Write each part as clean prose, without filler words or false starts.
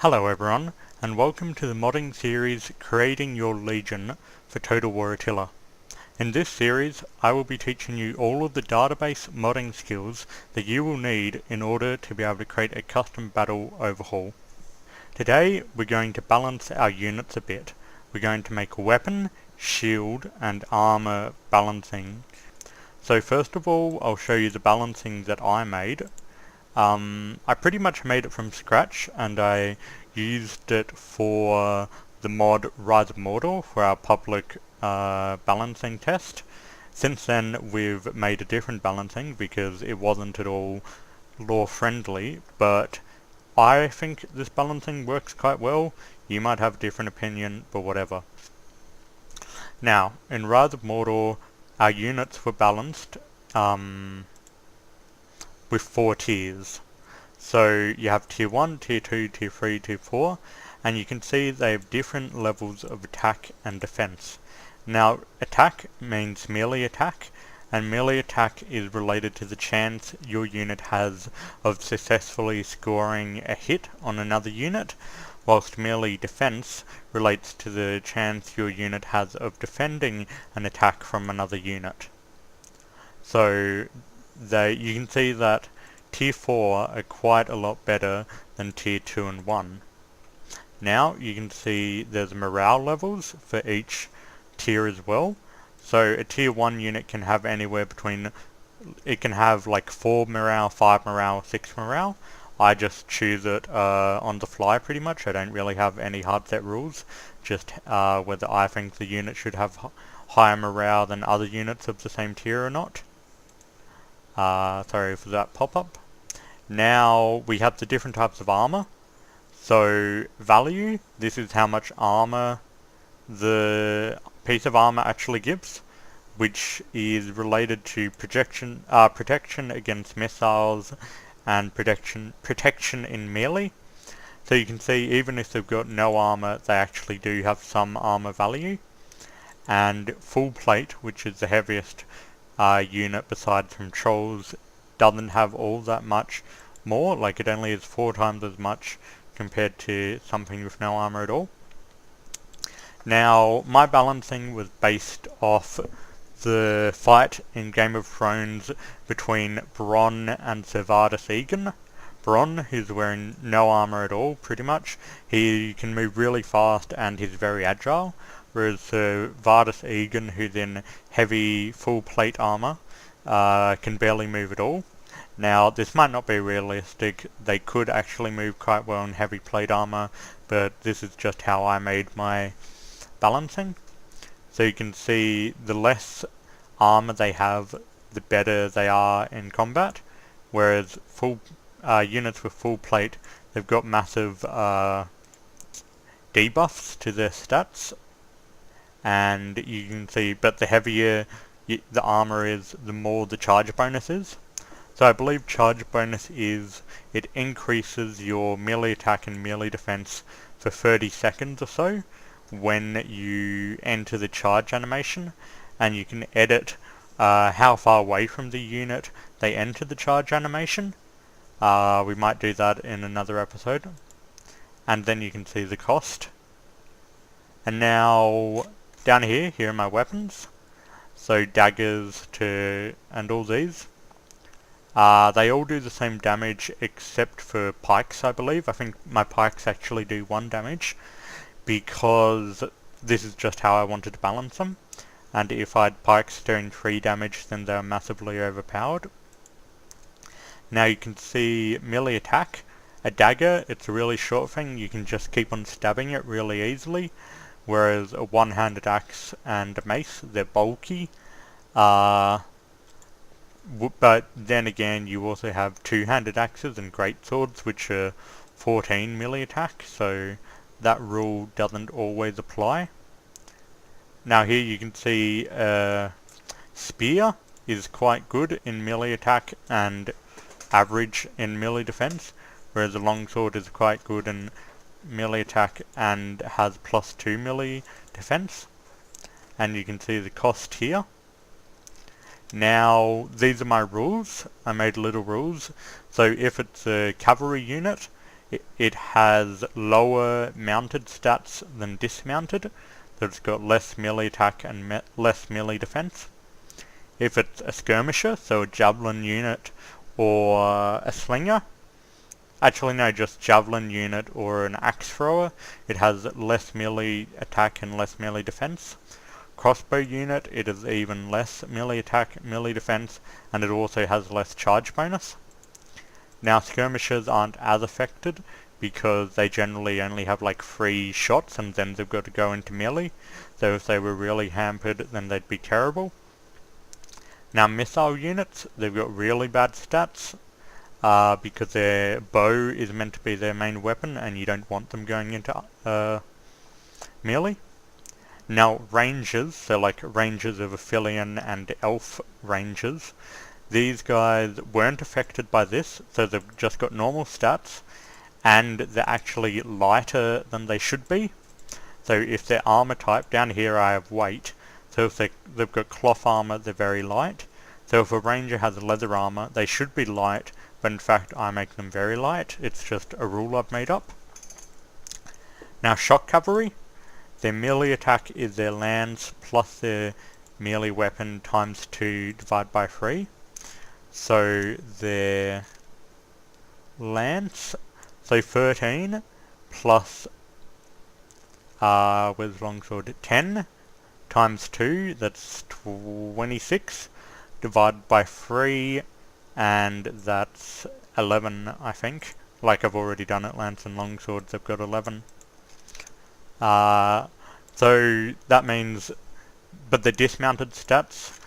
Hello everyone, and welcome to the modding series Creating Your Legion for Total War Attila. In this series, I will be teaching you all of the database modding skills that you will need in order to be able to create a custom battle overhaul. Today, we're going to balance our units a bit. We're going to make weapon, shield, and armor balancing. So first of all, I'll show you the balancing that I made. I pretty much made it from scratch, and I used it for the mod Rise of Mordor for our public balancing test. Since then we've made a different balancing because it wasn't at all lore friendly, but I think this balancing works quite well. You might have a different opinion, but whatever. Now, in Rise of Mordor, our units were balanced with 4 tiers. So you have tier 1, tier 2, tier 3, tier 4, and you can see they have different levels of attack and defense. Now, attack means melee attack, and melee attack is related to the chance your unit has of successfully scoring a hit on another unit, whilst melee defense relates to the chance your unit has of defending an attack from another unit. So you can see that tier 4 are quite a lot better than tier 2 and 1. Now you can see there's morale levels for each tier as well. So a tier 1 unit can have anywhere between, it can have like 4 morale, 5 morale, 6 morale. I just choose it on the fly pretty much. I don't really have any hard set rules, just whether I think the unit should have higher morale than other units of the same tier or not. Sorry for that pop-up. Now we have the different types of armor. So value, this is how much armor the piece of armor actually gives, which is related to protection against missiles and protection in melee. So you can see even if they've got no armor, they actually do have some armor value. And full plate, which is the heaviest unit besides from trolls, doesn't have all that much more, like it only is 4 times as much compared to something with no armor at all. Now my balancing was based off the fight in Game of Thrones between Bronn and Servatus Egan. Bronn, who's wearing no armor at all pretty much, he can move really fast and he's very agile, whereas Servatus Egan, who's in heavy full plate armor, can barely move at all. Now this might not be realistic, they could actually move quite well in heavy plate armor, but this is just how I made my balancing. So you can see the less armor they have, the better they are in combat, whereas units with full plate, they've got massive debuffs to their stats, and you can see, but the heavier the armor is, the more the charge bonus is. So I believe charge bonus is, it increases your melee attack and melee defense for 30 seconds or so when you enter the charge animation, and you can edit how far away from the unit they enter the charge animation. We might do that in another episode. And then you can see the cost. And now down here are my weapons. So daggers and all these. They all do the same damage except for pikes, I believe. I think my pikes actually do 1 damage because this is just how I wanted to balance them. And if I had pikes doing 3 damage, then they're massively overpowered. Now you can see melee attack. A dagger, it's a really short thing, you can just keep on stabbing it really easily, whereas a one-handed axe and a mace, they're bulky. But then again, you also have two-handed axes and greatswords, which are 14 melee attack, so that rule doesn't always apply. Now here you can see spear is quite good in melee attack and average in melee defense, whereas a longsword is quite good in melee attack and has +2 melee defense. And you can see the cost here. Now, these are my rules. I made little rules. So if it's a cavalry unit, It has lower mounted stats than dismounted, so it's got less melee attack and less melee defense. If it's a skirmisher, so a javelin unit or a slinger, actually no, just javelin unit or an axe thrower, it has less melee attack and less melee defense. Crossbow unit, it is even less melee attack, melee defense, and it also has less charge bonus. Now skirmishers aren't as affected because they generally only have like 3 shots and then they've got to go into melee, so if they were really hampered then they'd be terrible. Now missile units, they've got really bad stats because their bow is meant to be their main weapon and you don't want them going into melee. Now rangers, so like rangers of Aphelion and elf rangers, these guys weren't affected by this, so they've just got normal stats, and they're actually lighter than they should be. So if they're armor type, down here I have weight, so if they've got cloth armor, they're very light. So if a ranger has leather armor, they should be light, but in fact I make them very light. It's just a rule I've made up. Now shock cavalry, their melee attack is their lance plus their melee weapon times 2 divided by 3. So their lance, so 13 plus, where's longsword, 10 times 2, that's 26, divided by 3, and that's 11, I think. Like I've already done it, lance and longswords, I've got 11. So that means, but the dismounted stats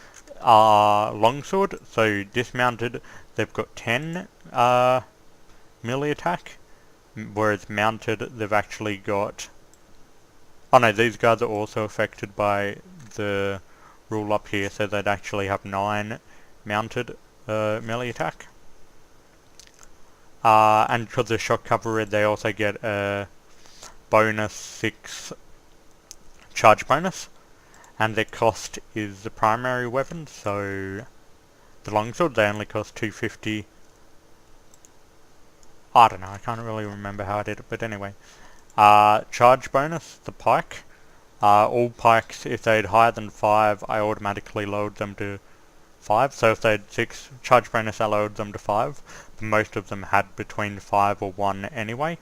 are longsword, so dismounted they've got 10 melee attack, whereas mounted they've actually got, oh no, these guys are also affected by the rule up here, so they'd actually have 9 mounted melee attack. And because they're shock cavalry, they also get a bonus 6 charge bonus, and their cost is the primary weapon, so the longsword, they only cost 250. I don't know, I can't really remember how I did it, but anyway. Charge bonus, the pike. All pikes, if they'd higher than 5, I automatically lowered them to 5, so if they had 6 charge bonus I lowered them to 5, but most of them had between 5 or 1 anyway.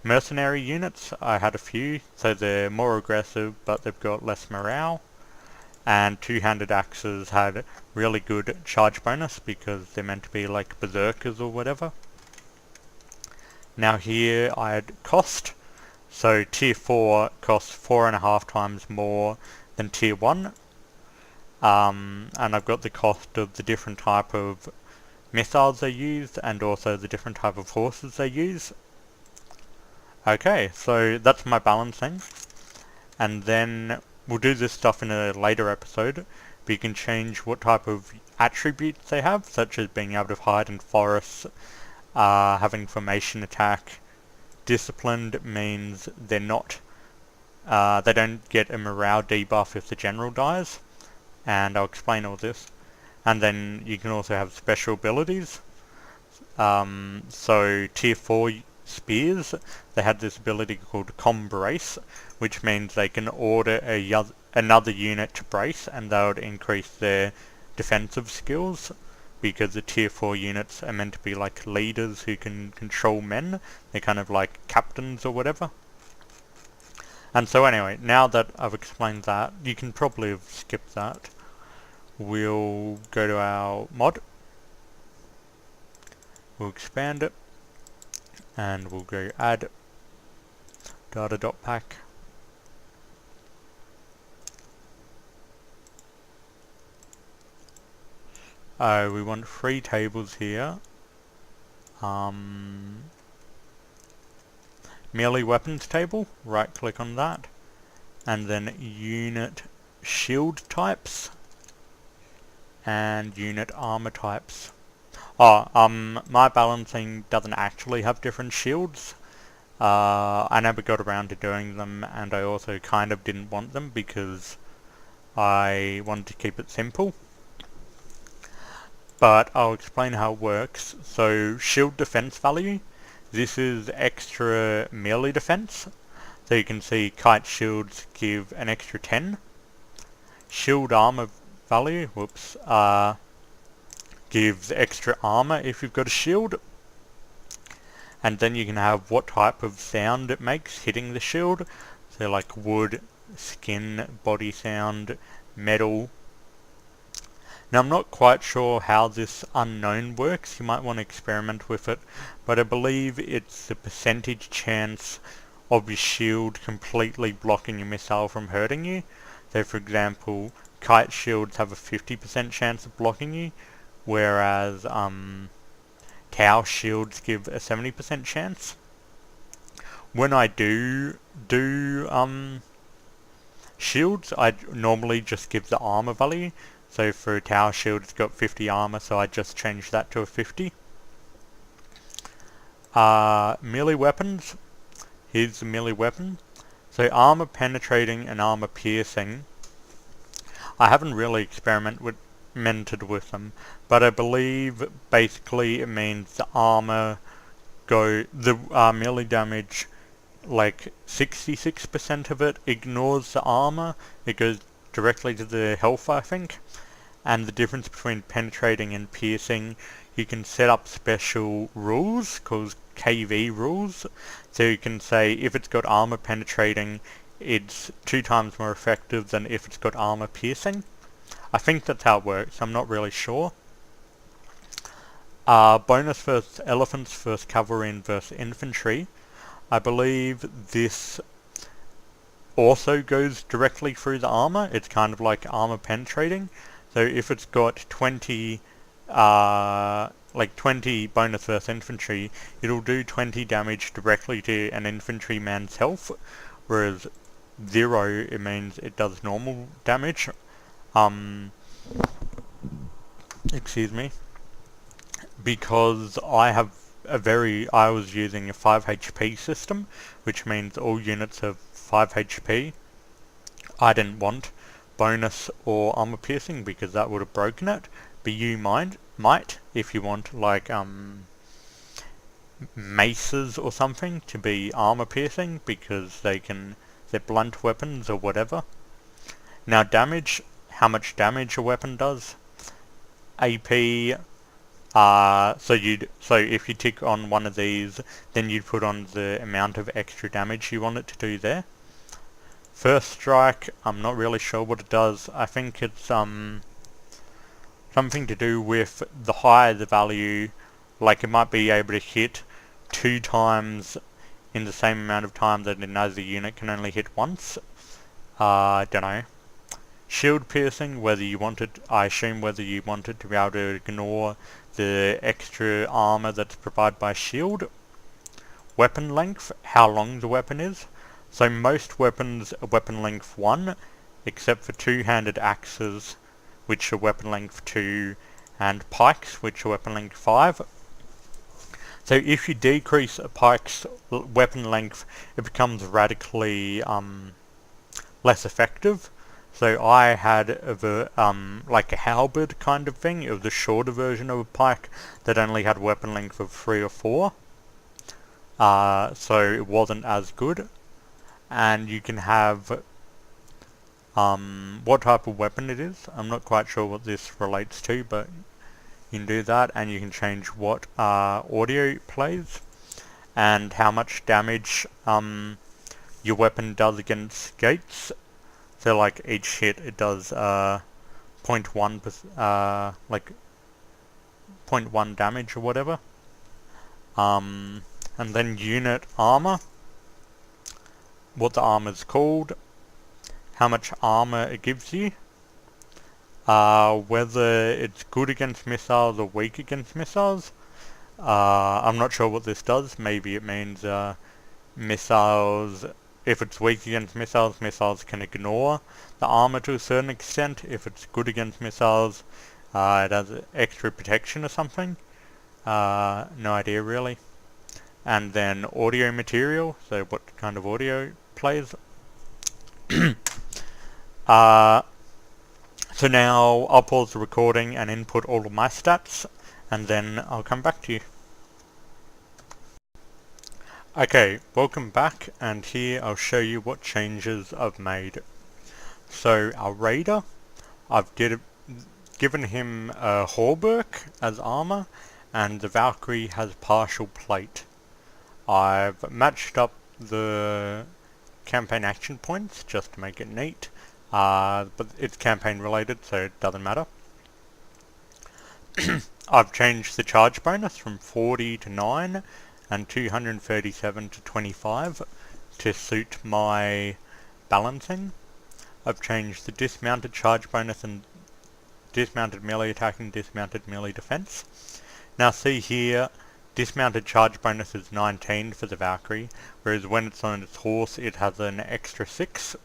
Mercenary units, I had a few, so they're more aggressive but they've got less morale, and two-handed axes had really good charge bonus because they're meant to be like berserkers or whatever. Now here I had cost, so tier 4 costs 4.5 times more than tier 1, and I've got the cost of the different type of missiles they use and also the different type of horses they use. Okay, so that's my balancing, and then we'll do this stuff in a later episode, but you can change what type of attributes they have, such as being able to hide in forests, having formation attack. Disciplined means they're not, they don't get a morale debuff if the general dies, and I'll explain all this. And then you can also have special abilities. So tier 4 spears, they had this ability called brace, which means they can order another unit to brace, and that would increase their defensive skills, because the tier 4 units are meant to be like leaders who can control men. They're kind of like captains or whatever. And so anyway, now that I've explained that, you can probably have skipped that. We'll go to our mod, we'll expand it, and we'll go add data.pack. We want 3 tables here. Melee weapons table, right click on that, and then unit shield types and unit armor types. My balancing doesn't actually have different shields. I never got around to doing them, and I also kind of didn't want them because I wanted to keep it simple. but I'll explain how it works. So shield defense value, this is extra melee defense. So you can see kite shields give an extra 10. Shield armor value, gives extra armor if you've got a shield. And then you can have what type of sound it makes hitting the shield. So like wood, skin, body sound, metal. Now I'm not quite sure how this unknown works, you might want to experiment with it, but I believe it's the percentage chance of your shield completely blocking your missile from hurting you. So for example, kite shields have a 50% chance of blocking you, whereas tower shields give a 70% chance. When I do shields, I normally just give the armor value. So for a tower shield it's got 50 armor, so I just change that to a 50. Melee weapons. Here's the melee weapon. So armor penetrating and armor piercing. I haven't really experimented with them, but I believe basically it means the melee damage, like 66% of it ignores the armor. It goes directly to the health, I think. And the difference between penetrating and piercing, you can set up special rules called KV rules. So you can say if it's got armor penetrating, it's 2 times more effective than if it's got armor piercing. I think that's how it works, I'm not really sure. Bonus versus elephants versus cavalry versus infantry. I believe this also goes directly through the armor. It's kind of like armor penetrating. So if it's got 20 bonus versus infantry, it'll do 20 damage directly to an infantryman's health, whereas 0, it means it does normal damage. Excuse me. Because I was using a 5 HP system, which means all units have 5 HP. I didn't want bonus or armor piercing because that would have broken it, but you might if you want like maces or something to be armor piercing because they're blunt weapons or whatever. Now damage, how much damage a weapon does. AP, so if you tick on one of these, then you'd put on the amount of extra damage you want it to do there. First strike, I'm not really sure what it does. I think it's something to do with the higher the value, like it might be able to hit 2 times in the same amount of time that another unit can only hit once. I don't know. Shield piercing, I assume whether you want it to be able to ignore the extra armor that's provided by shield. Weapon length, how long the weapon is. So most weapons are weapon length 1, except for 2-handed axes, which are weapon length 2, and pikes, which are weapon length 5. So if you decrease a pike's weapon length, it becomes radically less effective. So I had like a halberd kind of thing. It was a shorter version of a pike that only had weapon length of 3 or 4. So it wasn't as good. And you can have what type of weapon it is. I'm not quite sure what this relates to, but you can do that, and you can change what audio plays and how much damage your weapon does against gates. So like each hit it does 0.1 like 0.1 damage or whatever. And then unit armor, what the armor's called, how much armor it gives you, whether it's good against missiles or weak against missiles. I'm not sure what this does. Maybe it means missiles, if it's weak against missiles, missiles can ignore the armor to a certain extent. If it's good against missiles, it has extra protection or something. No idea really. And then audio material, so what kind of audio plays. So So now I'll pause the recording and input all of my stats, and then I'll come back to you. Okay, welcome back, and here I'll show you what changes I've made. So our raider, I've given him a hauberk as armor, and the Valkyrie has partial plate. I've matched up the campaign action points just to make it neat, but it's campaign related, so it doesn't matter. I've changed the charge bonus from 40 to 9 and 237 to 25 to suit my balancing. I've changed the dismounted charge bonus and dismounted melee attack and dismounted melee defense. Now see here, dismounted charge bonus is 19 for the Valkyrie, whereas when it's on its horse it has an extra 6.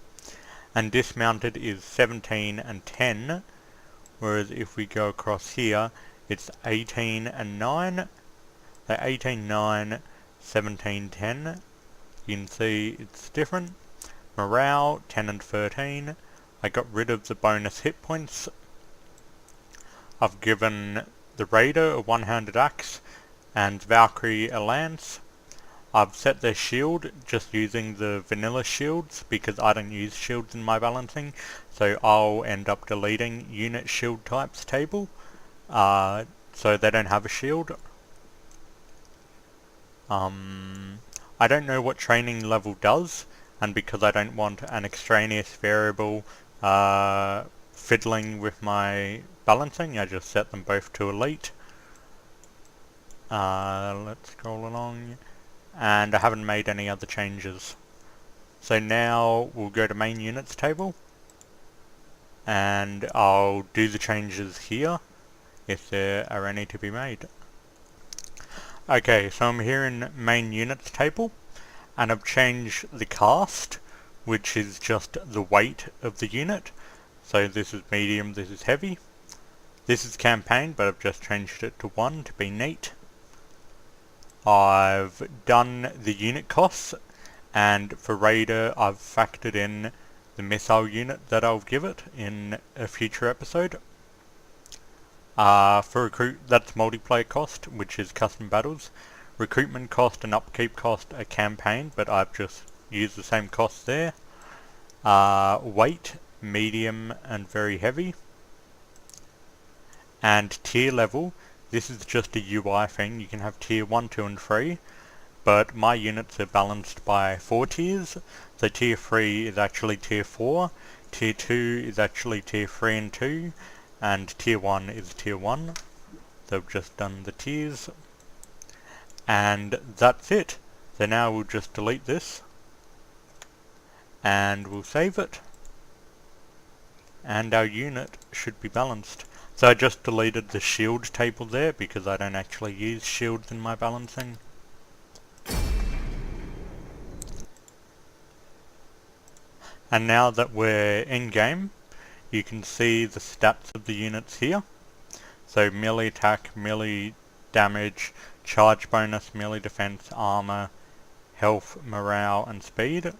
And dismounted is 17 and 10, whereas if we go across here, it's 18 and 9. So 18, 9, 17, 10. You can see it's different. Morale, 10 and 13. I got rid of the bonus hit points. I've given the Raider a one-handed axe and Valkyrie a lance. I've set their shield just using the vanilla shields because I don't use shields in my balancing, so I'll end up deleting unit shield types table, so they don't have a shield. I don't know what training level does, and because I don't want an extraneous variable fiddling with my balancing, I just set them both to elite. Let's scroll along, and I haven't made any other changes. So now we'll go to main units table, and I'll do the changes here if there are any to be made. Okay, so I'm here in main units table, and I've changed the cast, which is just the weight of the unit. So this is medium, this is heavy. This is campaign, but I've just changed it to 1 to be neat. I've done the unit costs, and for Raider I've factored in the missile unit that I'll give it in a future episode. For recruit, that's multiplayer cost, which is custom battles. Recruitment cost and upkeep cost are campaign, but I've just used the same costs there. Weight, medium and very heavy. And tier level, this is just a UI thing. You can have tier 1, 2 and 3, but my units are balanced by 4 tiers. So tier 3 is actually tier 4, tier 2 is actually tier 3 and 2, and tier 1 is tier 1. So I've just done the tiers. And that's it. So now we'll just delete this, and we'll save it, and our unit should be balanced. So I just deleted the shield table there because I don't actually use shields in my balancing. And now that we're in game, you can see the stats of the units here. So melee attack, melee damage, charge bonus, melee defense, armor, health, morale and speed.